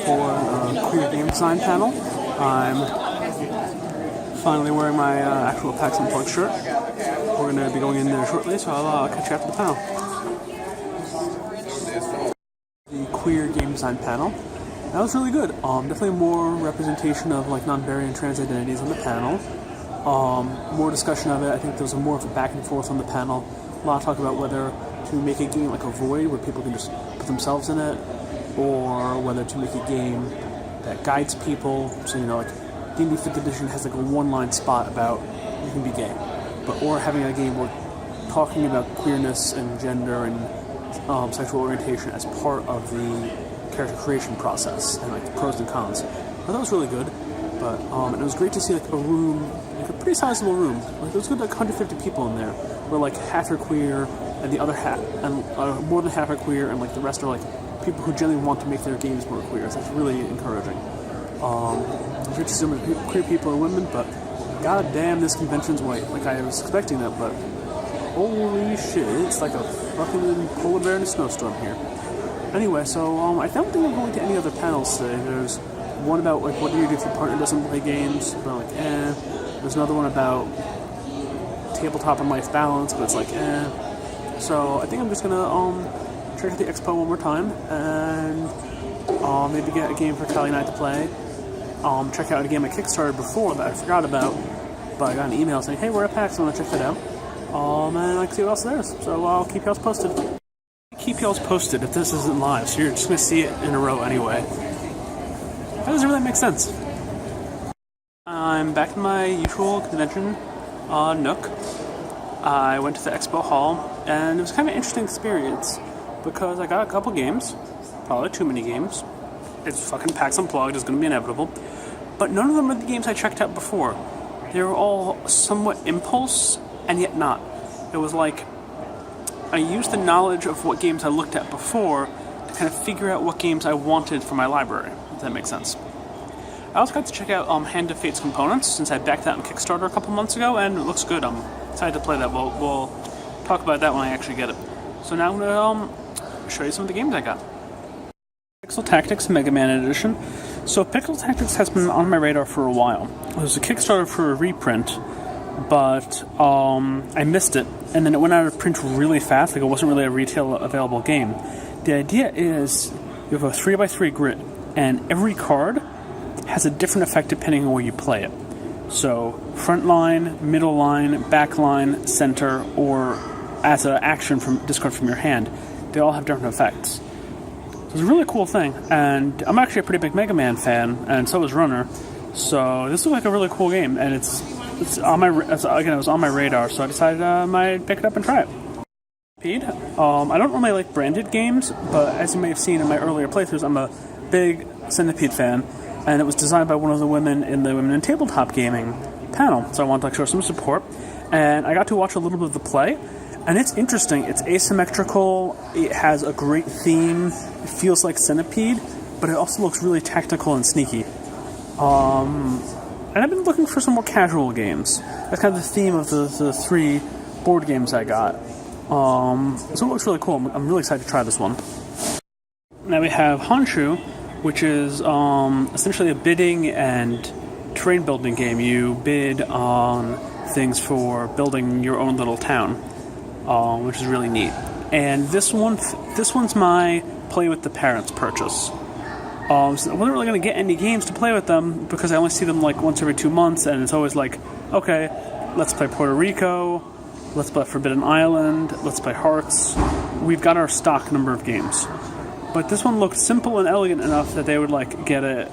for a queer game design panel. I'm finally wearing my actual PAX Unplugged shirt. We're going to be going in there shortly, so I'll catch you after the panel. The queer game design panel. That was really good. Definitely more representation of like non-binary and trans identities on the panel. More discussion of it. I think there was more of a back and forth on the panel. A lot of talk about whether to make a game like a void where people can just put themselves in it, or whether to make a game that guides people. So, like D&D 5th edition has like a one-line spot about you can be gay, or having a game where talking about queerness and gender and sexual orientation as part of the character creation process and like the pros and cons. But that was really good. But and it was great to see like a room, like a pretty sizable room. Like there was good like 150 people in there, where like half are queer and the other half, and more than half are queer, and like the rest are like people who generally want to make their games more queer. So that's really encouraging. It's great to see so many queer people and women, but god damn, this convention's white. Like I was expecting that, but holy shit, it's like a fucking polar bear in a snowstorm here. Anyway, so I don't think I'm going to any other panels today. There's one about like what do you do if your partner doesn't play games, but like There's another one about tabletop and life balance, but it's like So I think I'm just gonna check out the expo one more time and maybe get a game for Callie and I to play. Check out a game I kickstarted before that I forgot about, but I got an email saying, hey, we're at PAX, I want to check that out. And I can see what else there is. So I'll keep y'all posted. Keep y'all posted if this isn't live, so you're just gonna see it in a row anyway. That doesn't really make sense. I'm back in my usual convention nook. I went to the expo hall, and it was kind of an interesting experience because I got a couple games, probably too many games. It's fucking PAX Unplugged, it's going to be inevitable. But none of them are the games I checked out before. They were all somewhat impulse, and yet not. It was like I used the knowledge of what games I looked at before to kind of figure out what games I wanted for my library, if that makes sense. I also got to check out Hand of Fate's components, since I backed that on Kickstarter a couple months ago, and it looks good. I'm excited to play that. We'll talk about that when I actually get it. So now I'm going to show you some of the games I got. Pixel Tactics Mega Man Edition. So Pixel Tactics has been on my radar for a while. It was a Kickstarter for a reprint, but I missed it, and then it went out of print really fast. Like it wasn't really a retail available game. The idea is you have a 3x3 grid, and every card has a different effect depending on where you play it. So front line, middle line, back line, center, or as an action from discard from your hand, they all have different effects. So it's a really cool thing, and I'm actually a pretty big Mega Man fan, and so is Runner. So this looks like a really cool game, and it's on my it was on my radar, so I decided I might pick it up and try it. I don't normally like branded games, but as you may have seen in my earlier playthroughs, I'm a big Centipede fan, and it was designed by one of the women in the Women in Tabletop Gaming panel, so I wanted to show some support. And I got to watch a little bit of the play, and it's interesting. It's asymmetrical, it has a great theme, it feels like Centipede, but it also looks really tactical and sneaky. And I've been looking for some more casual games. That's kind of the theme of the 3 board games I got. So it looks really cool. I'm really excited to try this one. Now we have Honshu, which is essentially a bidding and terrain building game. You bid on things for building your own little town, which is really neat. And this one's my play with the parents purchase. So I wasn't really going to get any games to play with them because I only see them like once every 2 months, and it's always like, okay, let's play Puerto Rico, let's play Forbidden Island, let's play Hearts. We've got our stock number of games. But this one looked simple and elegant enough that they would like get it.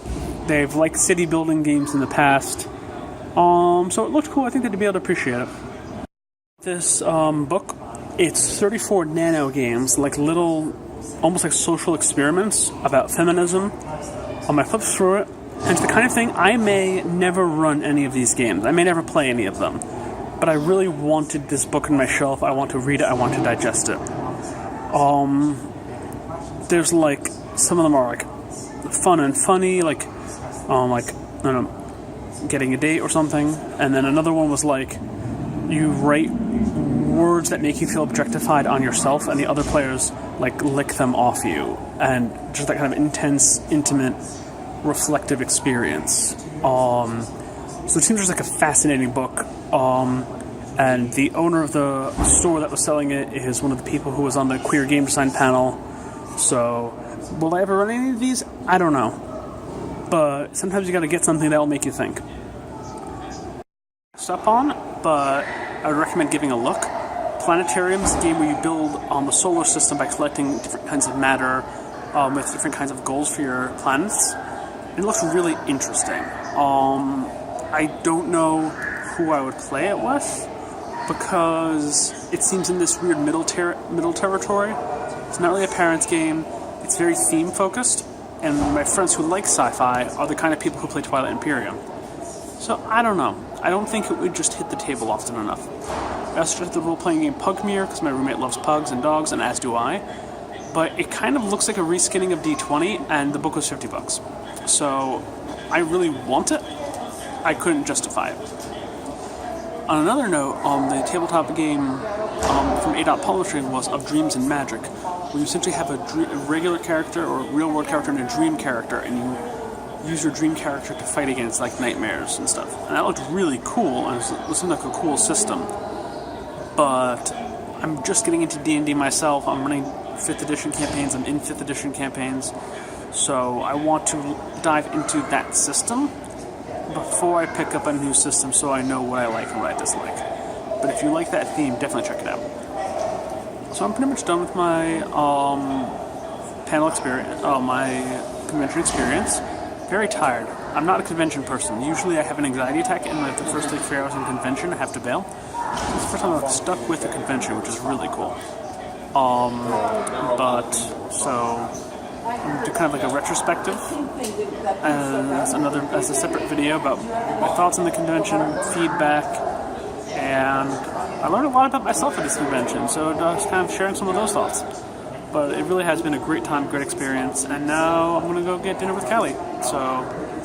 They've liked city building games in the past. So it looked cool. I think they'd be able to appreciate it. This book, it's 34 nano games, like little, almost like social experiments about feminism. I flipped through it, and it's the kind of thing I may never run any of these games. I may never play any of them. But I really wanted this book on my shelf. I want to read it. I want to digest it. There's like, some of them are like fun and funny, like I don't know, getting a date or something. And then another one was like, you write words that make you feel objectified on yourself, and the other players like lick them off you, and just that kind of intense, intimate, reflective experience. So it seems just like a fascinating book. And the owner of the store that was selling it is one of the people who was on the queer game design panel. So, will I ever run any of these? I don't know. But sometimes you gotta get something that will make you think. Up on, but I would recommend giving a look. Planetarium is a game where you build the solar system by collecting different kinds of matter with different kinds of goals for your planets. It looks really interesting. I don't know who I would play it with, because it seems in this weird middle territory. It's not really a parents' game. It's very theme-focused, and my friends who like sci-fi are the kind of people who play Twilight Imperium. So, I don't know. I don't think it would just hit the table often enough. I also tried the role-playing game Pugmere, because my roommate loves pugs and dogs, and as do I. But it kind of looks like a reskinning of D20, and the book was $50. So, I really want it. I couldn't justify it. On another note, the tabletop game from A. Publishing was Of Dreams and Magic, where you essentially have a regular character or a real-world character and a dream character, and you use your dream character to fight against like nightmares and stuff. And that looked really cool, and it seemed like a cool system. But I'm just getting into D&D myself. I'm running 5th edition campaigns. I'm in 5th edition campaigns. So I want to dive into that system before I pick up a new system, so I know what I like and what I dislike. But if you like that theme, definitely check it out. So I'm pretty much done with my panel experience, my convention experience. Very tired. I'm not a convention person. Usually I have an anxiety attack in like the first 3 hours in convention. I have to bail. This is the first time I've stuck with a convention, which is really cool. So I'm doing kind of like a retrospective as a separate video about my thoughts on the convention, feedback, and I learned a lot about myself at this convention, so I was kind of sharing some of those thoughts. But it really has been a great time, great experience, and now I'm going to go get dinner with Callie. So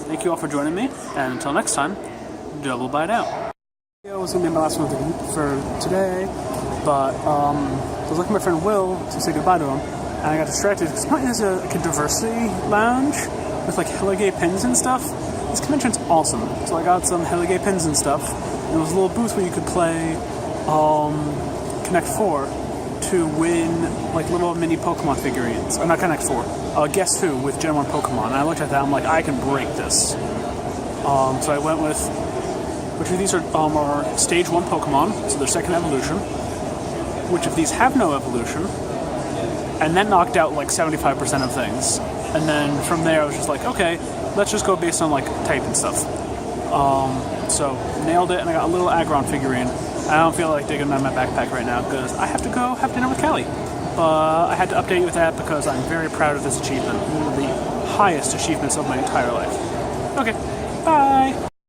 thank you all for joining me, and until next time, double bite out. This was going to be my last one for today, but I was looking at my friend Will to say goodbye to him, and I got distracted because mine is a diversity lounge with like hella gay pins and stuff. This convention's awesome, so I got some hella gay pins and stuff. And there was a little booth where you could play Connect 4 to win like little mini Pokemon figurines. Or not Connect 4, Guess Who with Gen 1 Pokemon. And I looked at that, I'm like, I can break this. So I went with, which of these are Stage 1 Pokemon, so their second evolution. Which of these have no evolution, and then knocked out like 75% of things. And then from there I was just like, okay, let's just go based on like type and stuff. So nailed it, and I got a little Aggron figurine. I don't feel like digging out my backpack right now because I have to go have dinner with Callie. I had to update you with that because I'm very proud of this achievement. One of the highest achievements of my entire life. Okay, bye!